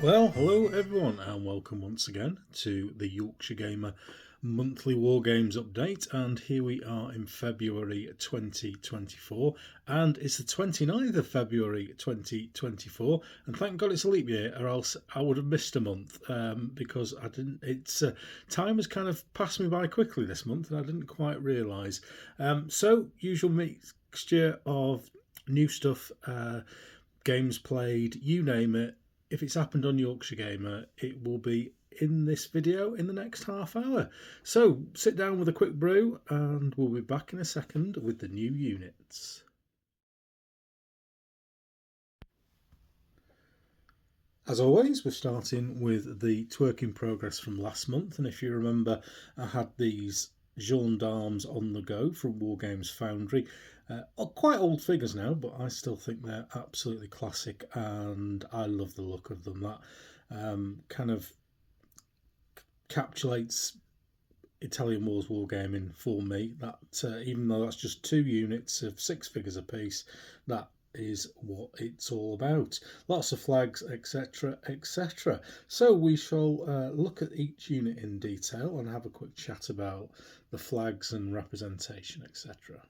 Well, hello everyone and welcome once again to the Yorkshire Gamer monthly Wargames update, and here we are in February 2024 and it's the 29th of February 2024, and thank God it's a leap year or else I would have missed a month because I didn't, time has kind of passed me by quickly this month and I didn't quite realise. So usual mixture of new stuff, games played, you name it. If it's happened on Yorkshire Gamer, it will be in this video in the next half hour. So sit down with a quick brew and we'll be back in a second with the new units. As always, we're starting with the twerk in progress from last month, and if you remember, I had these Gendarmes on the go from Wargames Foundry. Quite old figures now, but I still think they're absolutely classic and I love the look of them. That kind of encapsulates Italian Wars wargaming for me. That even though that's just 2 units of 6 figures apiece, that is what it's all about. Lots of flags, etc, etc. So we shall look at each unit in detail and have a quick chat about the flags and representation, etc.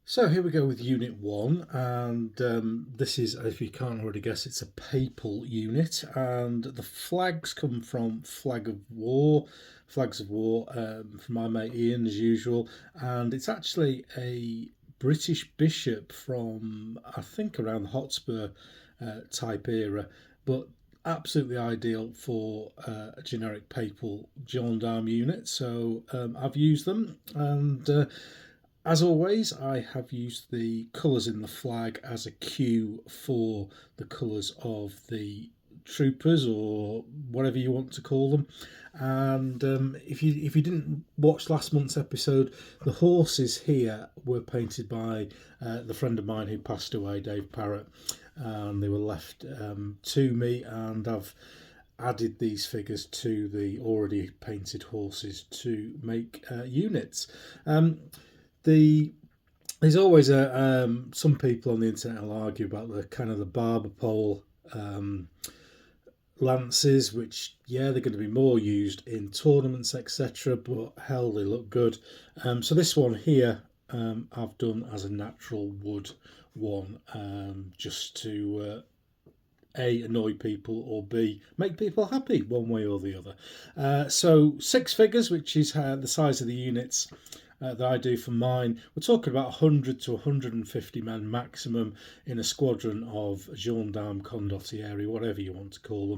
So here we go with Unit 1, and this is, if you can't already guess, it's a papal unit, and the flags come from Flags of War from my mate Ian as usual, and it's actually a British bishop from, I think, around the Hotspur type era, but absolutely ideal for a generic papal gendarme unit. So I've used them, and as always, I have used the colours in the flag as a cue for the colours of the troopers, or whatever you want to call them. And if you didn't watch last month's episode, the horses here were painted by the friend of mine who passed away, Dave Parrott, and they were left to me, and I've added these figures to the already painted horses to make units. There's always some people on the internet will argue about the kind of the barber pole lances, which they're going to be more used in tournaments, etc. But hell, they look good. So this one here I've done as a natural wood one, just to A, annoy people, or B, make people happy one way or the other. So 6 figures, which is the size of the units that I do for mine. We're talking about 100 to 150 men maximum in a squadron of gendarme, condottieri, whatever you want to call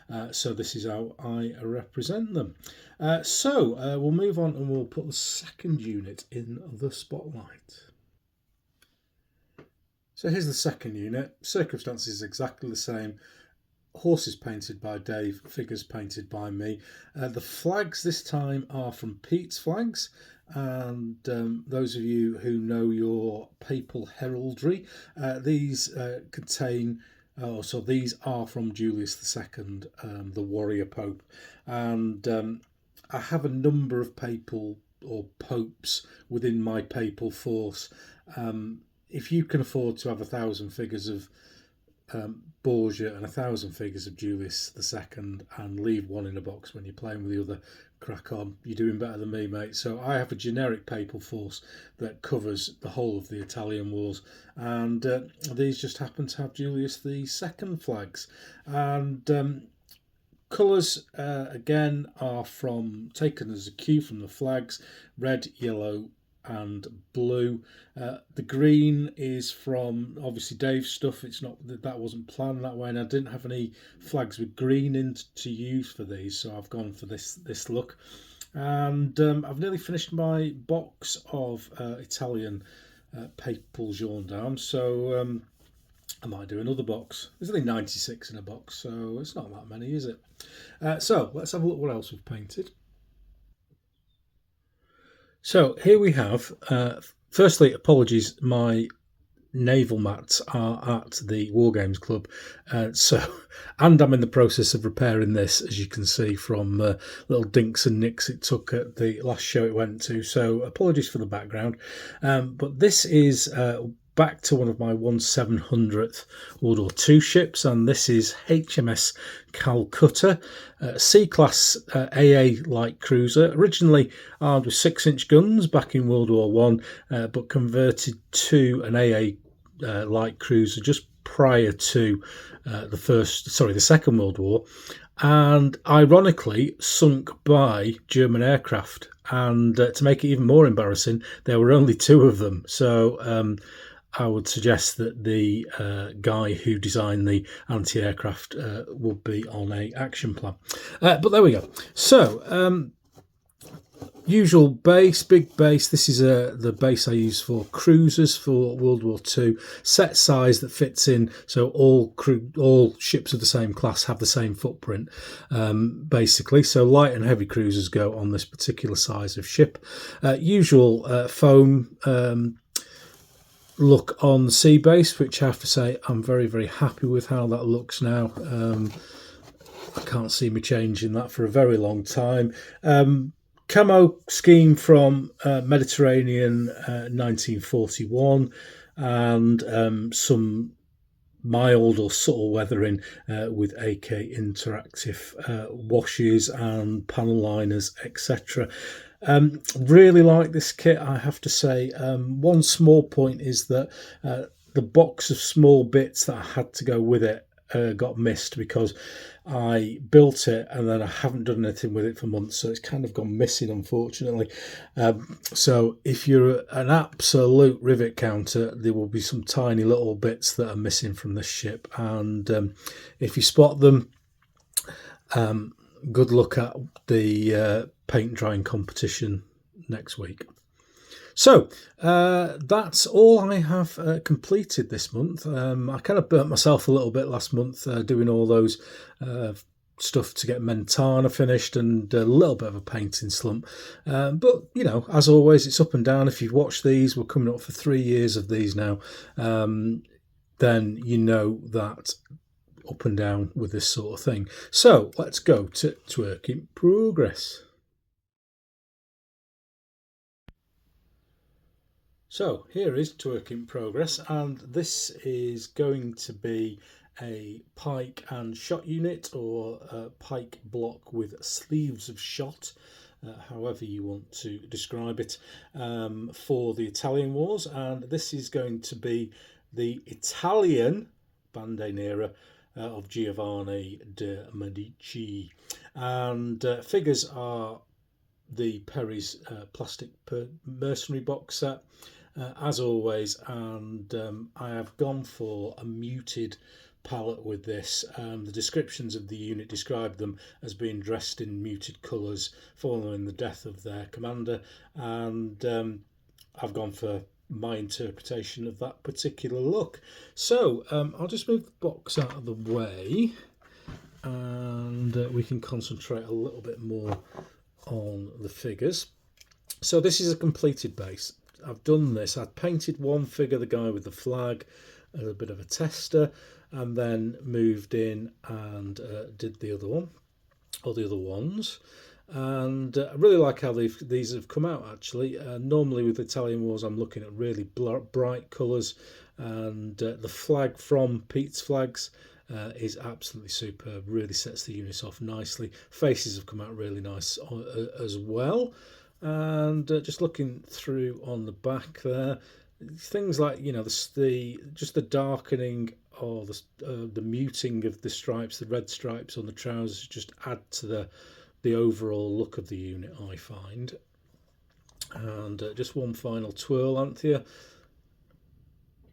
them. So this is how I represent them. So we'll move on and we'll put the second unit in the spotlight. So here's the second unit. Circumstances exactly the same. Horses painted by Dave, figures painted by me. The flags this time are from Pete's Flags, and those of you who know your papal heraldry, these contain, so these are from Julius II, the warrior pope, and I have a number of papal or popes within my papal force. If you can afford to have 1,000 figures of Borgia and 1,000 figures of Julius II and leave one in a box when you're playing with the other, crack on, you're doing better than me, mate. So I have a generic papal force that covers the whole of the Italian wars, and these just happen to have Julius II flags. And colours again are taken as a cue from the flags: red, yellow and blue. The green is from obviously Dave's stuff. It's not that wasn't planned that way, and I didn't have any flags with green in to use for these, so I've gone for this look. And I've nearly finished my box of Italian papal gendarmes, so I might do another box. There's only 96 in a box, so it's not that many, is it? So let's have a look what else we've painted. So here we have, firstly, apologies, my Naval mats are at the Wargames Club, and I'm in the process of repairing this, as you can see from little dinks and nicks it took at the last show it went to, so apologies for the background. But this is back to one of my 1/700th World War II ships, and this is HMS Calcutta, C-class AA light cruiser, originally armed with 6-inch guns back in World War One, but converted to an AA light cruiser just prior to the Second World War, and ironically sunk by German aircraft. And to make it even more embarrassing, there were only 2 of them. So I would suggest that the guy who designed the anti-aircraft would be on a action plan. But there we go. So usual base, big base. This is the base I use for cruisers for World War II. Set size that fits in, so all ships of the same class have the same footprint, basically. So light and heavy cruisers go on this particular size of ship. Usual foam look on the sea base, which I have to say I'm very, very happy with how that looks now. I can't see me changing that for a very long time. Camo scheme from Mediterranean 1941, and some mild or subtle weathering with AK interactive washes and panel liners, etc. Really like this kit, I have to say. One small point is that the box of small bits that I had to go with it got missed because I built it and then I haven't done anything with it for months, so it's kind of gone missing, unfortunately. So if you're an absolute rivet counter, there will be some tiny little bits that are missing from this ship, and if you spot them, good luck at the paint drying competition next week. So that's all I have completed this month. I kind of burnt myself a little bit last month doing all those stuff to get Mentana finished and a little bit of a painting slump. But, you know, as always, it's up and down. If you've watched these, we're coming up for 3 years of these now, then you know that up and down with this sort of thing. So let's go to work in progress. So here is work in progress, and this is going to be a pike and shot unit, or a pike block with sleeves of shot, however you want to describe it, for the Italian wars. And this is going to be the Italian Bande Nera of Giovanni de' Medici, and figures are the Perry's plastic mercenary box set, as always, and I have gone for a muted palette with this. The descriptions of the unit describe them as being dressed in muted colours following the death of their commander, and I've gone for my interpretation of that particular look. So I'll just move the box out of the way, and we can concentrate a little bit more on the figures. So this is a completed base. I've done this. I painted one figure, the guy with the flag, as a bit of a tester, and then moved in and did the other one, or the other ones. And I really like how these have come out, actually. Normally with Italian wars I'm looking at really bright colours, and the flag from Pete's Flags is absolutely superb, really sets the units off nicely. Faces have come out really nice as well. And just looking through on the back there, things like, you know, just the darkening or the muting of the stripes, the red stripes on the trousers, just add to the overall look of the unit, I find. And just one final twirl, Anthea.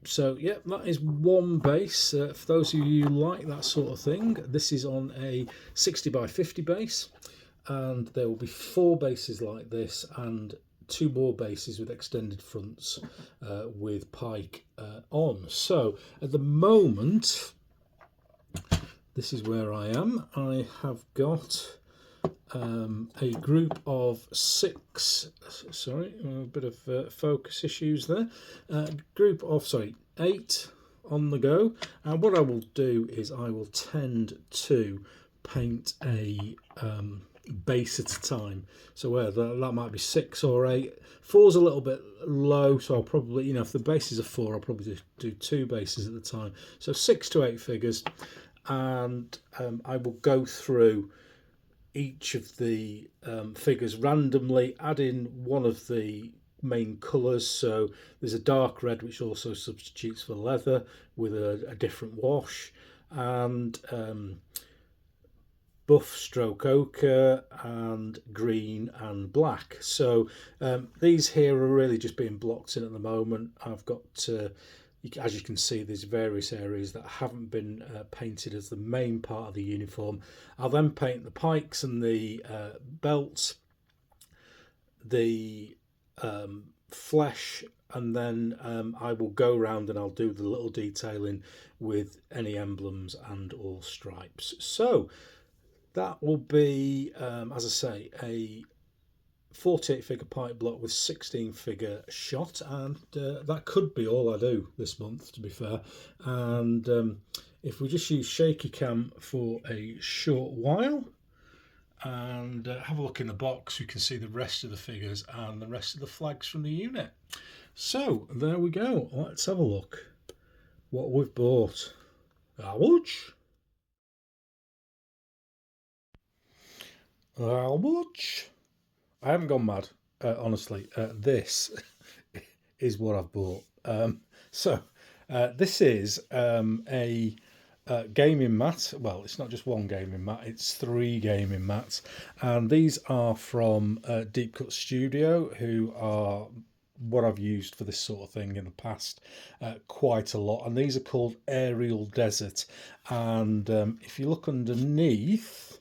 So yeah, that is one base. For those of you who like that sort of thing, this is on a 60 by 50 base, and there will be 4 bases like this and 2 more bases with extended fronts with Pike on. So at the moment, this is where I am. I have got a group of 6, sorry, a bit of focus issues there, group of 8 on the go, and what I will do is I will tend to paint a base at a time. So where that might be 6 or 8. 4's a little bit low, so I'll probably, you know, if the bases are 4, I'll probably do 2 bases at the time. So 6 to 8 figures, and I will go through each of the figures randomly, add in one of the main colours. So there's a dark red which also substitutes for leather with a different wash, and buff stroke ochre, and green and black. So these here are really just being blocked in at the moment. I've got as you can see, there's various areas that haven't been painted as the main part of the uniform. I'll then paint the pikes and the belts, the flesh, and then I will go around and I'll do the little detailing with any emblems and or stripes. So that will be, as I say, a 48 figure Pike block with 16 figure shot, and that could be all I do this month, to be fair. And if we just use shaky cam for a short while and have a look in the box, we can see the rest of the figures and the rest of the flags from the unit. So there we go. Let's have a look what we've bought. How much? How much? I haven't gone mad, honestly. This is what I've bought. This is a gaming mat. Well, it's not just one gaming mat, it's 3 gaming mats. And these are from Deep Cut Studio, who are what I've used for this sort of thing in the past quite a lot. And these are called Aerial Desert. And if you look underneath,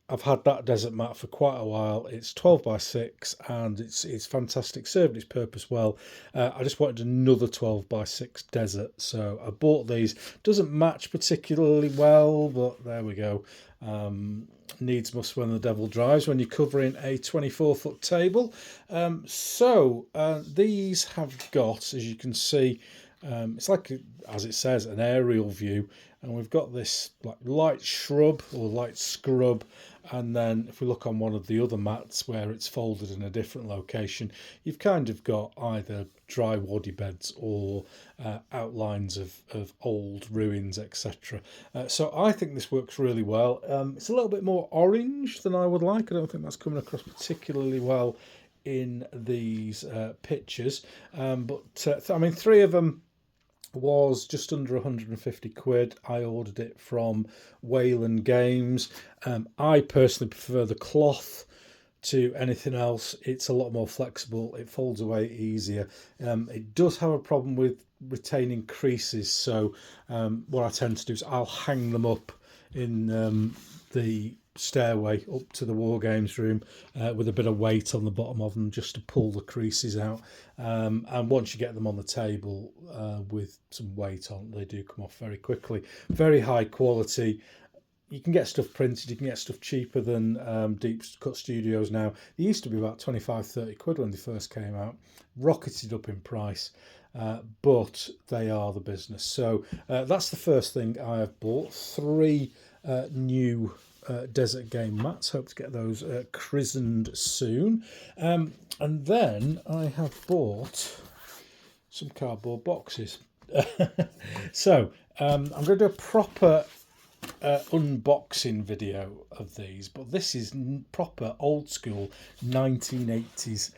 I've had that desert mat for quite a while. It's 12 by 6 and it's fantastic, served its purpose well. I just wanted another 12 by 6 desert, so I bought these. Doesn't match particularly well, but there we go. Needs must when the devil drives when you're covering a 24-foot table. These have got, as you can see, it's like, as it says, an aerial view, and we've got this like light shrub or light scrub, and then if we look on one of the other mats where it's folded in a different location, you've kind of got either dry waddy beds or outlines of old ruins, etc. So I think this works really well. It's a little bit more orange than I would like. I don't think that's coming across particularly well in these pictures, but I mean, 3 of them was just under 150 quid. I ordered it from Wargames. I personally prefer the cloth to anything else. It's a lot more flexible, it folds away easier. It does have a problem with retaining creases, so what I tend to do is I'll hang them up in the stairway up to the Wargames room with a bit of weight on the bottom of them just to pull the creases out, and once you get them on the table with some weight on, they do come off very quickly. Very high quality. You can get stuff printed, you can get stuff cheaper than Deep Cut Studios now. They used to be about 25-30 quid when they first came out, rocketed up in price, but they are the business. So that's the first thing I have bought. 3 new desert game mats. Hope to get those christened soon. And then I have bought some cardboard boxes. So I'm going to do a proper unboxing video of these, but this is proper old school 1980s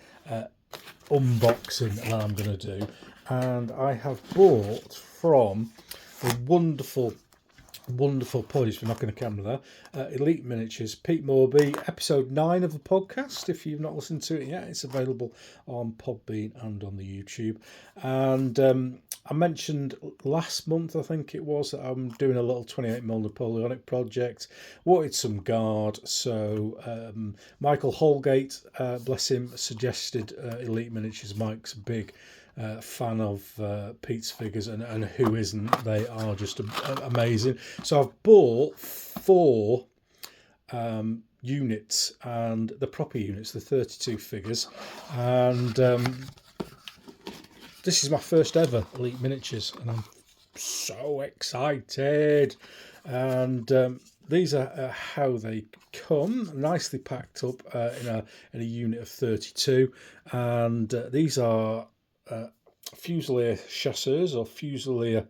unboxing that I'm going to do. And I have bought from the wonderful apologies for knocking the camera there, Elite Miniatures, Pete Morby, episode 9 of the podcast. If you've not listened to it yet, it's available on Podbean and on the YouTube. And I mentioned last month, I think it was, that I'm doing a little 28mm Napoleonic project. Wanted some guard, so Michael Holgate, bless him, suggested Elite Miniatures. Mike's a big fan of Pete's figures, and who isn't? They are just amazing. So I've bought 4 units, and the proper units, the 32 figures, and this is my first ever Elite Miniatures, and I'm so excited. And these are how they come, nicely packed up in a unit of 32, and these are Fusilier chasseurs or Fusilier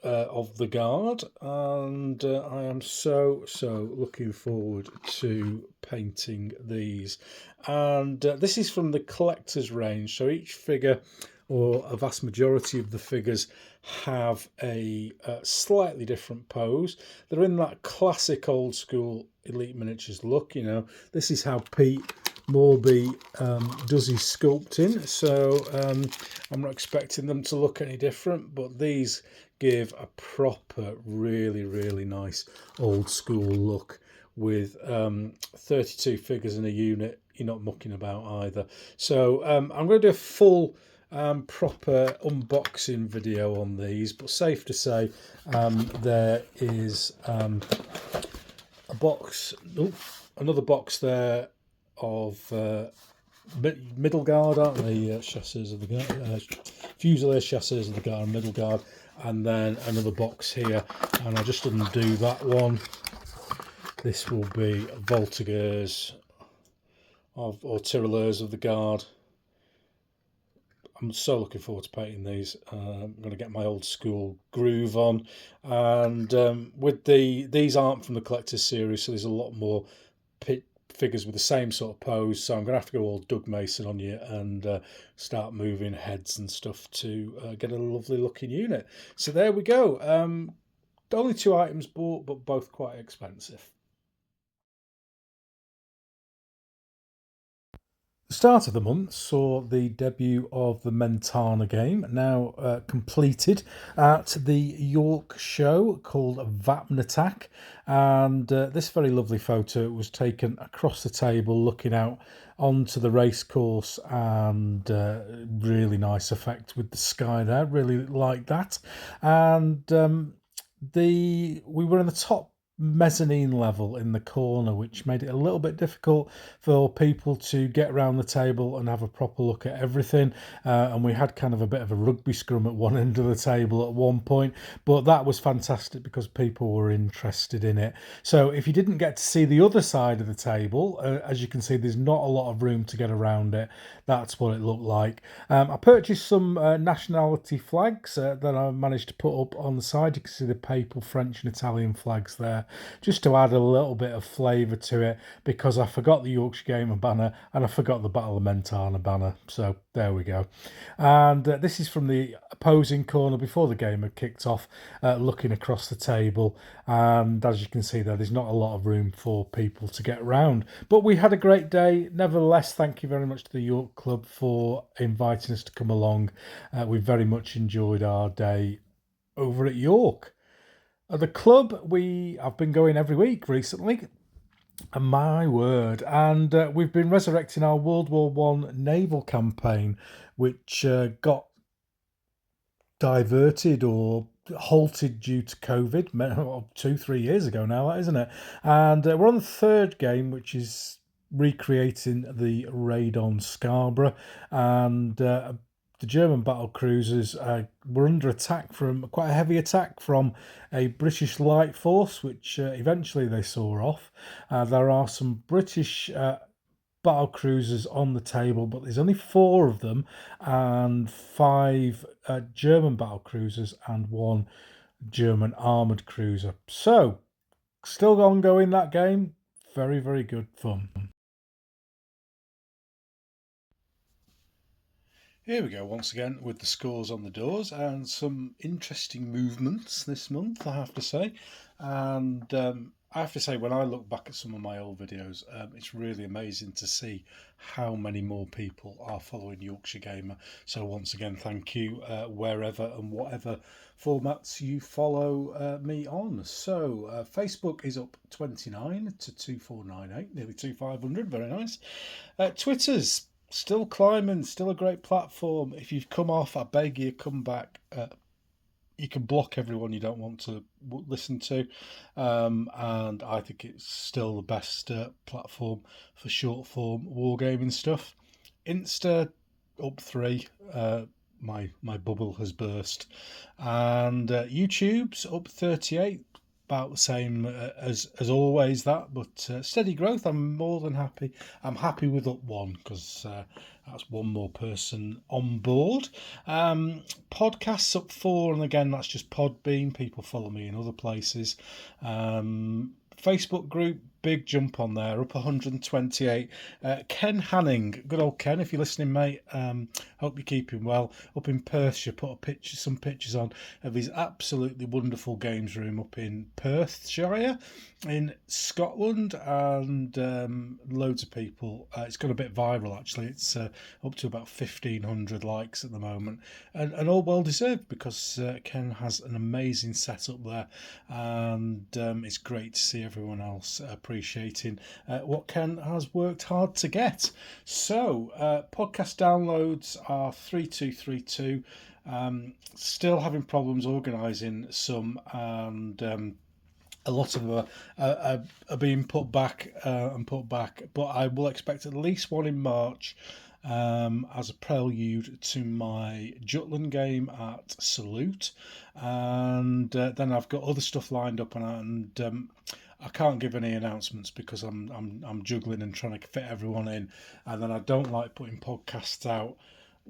of the Guard, and I am so looking forward to painting these. And this is from the collector's range, so each figure, or a vast majority of the figures, have a slightly different pose. They're in that classic old school Elite Miniatures look. You know, this is how Pete Morby does his sculpting, so I'm not expecting them to look any different, but these give a proper really nice old school look with 32 figures in a unit. You're not mucking about either. So I'm going to do a full proper unboxing video on these, but safe to say there is a box, another box there of middle guard, aren't they? Chasseurs of the guard, Fusilier chasseurs of the guard, middle guard, and then another box here. And I'll just undo that one. This will be Voltigeurs or Tyroleurs of the Guard. I'm so looking forward to painting these. I'm going to get my old school groove on, and with these aren't from the collector's series, so there's a lot more figures with the same sort of pose. So I'm going to have to go all Doug Mason on you and start moving heads and stuff to get a lovely looking unit. So there we go. Only 2 items bought, but both quite expensive. The start of the month saw the debut of the Mentana game, now completed at the York show, called Vapnartak, and this very lovely photo was taken across the table looking out onto the racecourse, and really nice effect with the sky there, really like that. And we were in the top mezzanine level in the corner, which made it a little bit difficult for people to get around the table and have a proper look at everything, and we had kind of a bit of a rugby scrum at one end of the table at one point, but that was fantastic because people were interested in it. So if you didn't get to see the other side of the table, as you can see, there's not a lot of room to get around it. That's what it looked like. I purchased some nationality flags that I managed to put up on the side. You can see the papal, French and Italian flags there, just to add a little bit of flavour to it, because I forgot the Yorkshire Gamer banner and I forgot the Battle of Mentana banner. So there we go. And this is from the opposing corner before the game had kicked off, looking across the table. And as you can see there's not a lot of room for people to get around. But we had a great day. Nevertheless, thank you very much to the York Club for inviting us to come along. We very much enjoyed our day over at York. At the club, I've been going every week recently, and my word, and we've been resurrecting our World War One naval campaign, which got diverted or halted due to COVID 2-3 years ago now, that isn't it? And we're on the third game, which is recreating the raid on Scarborough, and the German battle cruisers were under attack, from quite a heavy attack from a British light force, which eventually they saw off. There are some British battle cruisers on the table, but there's only 4 of them, and 5 German battle cruisers and 1 German armoured cruiser. So, still ongoing that game. Very good fun. Here we go once again with the scores on the doors, and some interesting movements this month, I have to say. And I have to say, when I look back at some of my old videos, it's really amazing to see how many more people are following Yorkshire Gamer. So once again, thank you, wherever and whatever formats you follow me on. So Facebook is up 29 to 2498, nearly 2500, very nice. Twitter's still climbing, still a great platform. If you've come off, I beg you, come back. You can block everyone you don't want to listen to, and I think it's still the best platform for short form wargaming stuff. Insta up 3. My bubble has burst, and YouTube's up 38. about the same as always, that, but steady growth. I'm more than happy. I'm happy with up one, because that's one more person on board. Podcasts up 4, and again, that's just Podbean. People follow me in other places. Facebook group, big jump on there, up 128. Ken Hanning, good old Ken, if you're listening, mate. Hope you're keeping well. Up in Perthshire, put some pictures on of his absolutely wonderful games room up in Perthshire in Scotland, and loads of people. It's got a bit viral, actually. It's up to about 1,500 likes at the moment, and all well deserved, because Ken has an amazing setup there, and it's great to see everyone else appreciating what Ken has worked hard to get. So podcast downloads are 3232. Still having problems organising some, and a lot of them are being put back and put back, but I will expect at least one in March, as a prelude to my Jutland game at Salute, and then I've got other stuff lined up, and I can't give any announcements because I'm juggling and trying to fit everyone in, and then I don't like putting podcasts out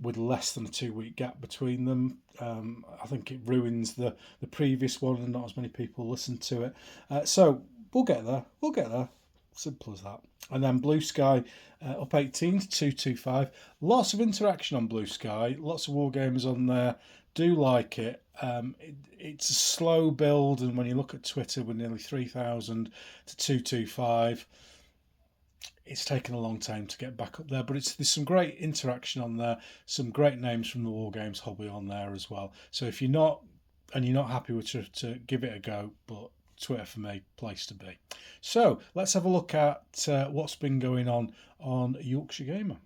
with less than a 2-week gap between them. I think it ruins the previous one, and not as many people listen to it. So we'll get there. Simple as that. And then Blue Sky, up 18 to 225. Lots of interaction on Blue Sky. Lots of Wargames on there. Do like it. It's a slow build, and when you look at Twitter with nearly 3,000 to 225, it's taken a long time to get back up there, but there's some great interaction on there, some great names from the Wargames hobby on there as well. So if you're not happy with it, to give it a go, but Twitter for me, place to be. So let's have a look at what's been going on Yorkshire Gamer.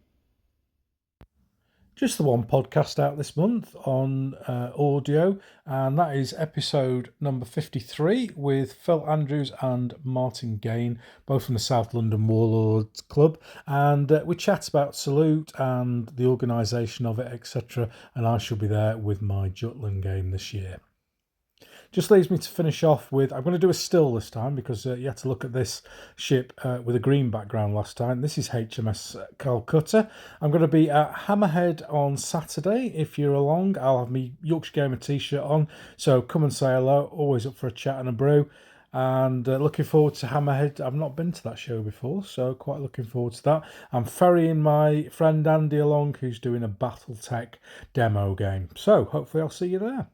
Just the one podcast out this month on audio, and that is episode number 53 with Phil Andrews and Martin Gain, both from the South London Warlords Club, and we chat about Salute and the organisation of it, etc. And I shall be there with my Jutland game this year. Just leaves me to finish off with, I'm going to do a still this time, because you had to look at this ship with a green background last time. This is HMS Calcutta. I'm going to be at Hammerhead on Saturday. If you're along, I'll have my Yorkshire Gamer t-shirt on, so come and say hello. Always up for a chat and a brew. And looking forward to Hammerhead. I've not been to that show before, so quite looking forward to that. I'm ferrying my friend Andy along, who's doing a Battletech demo game. So hopefully I'll see you there.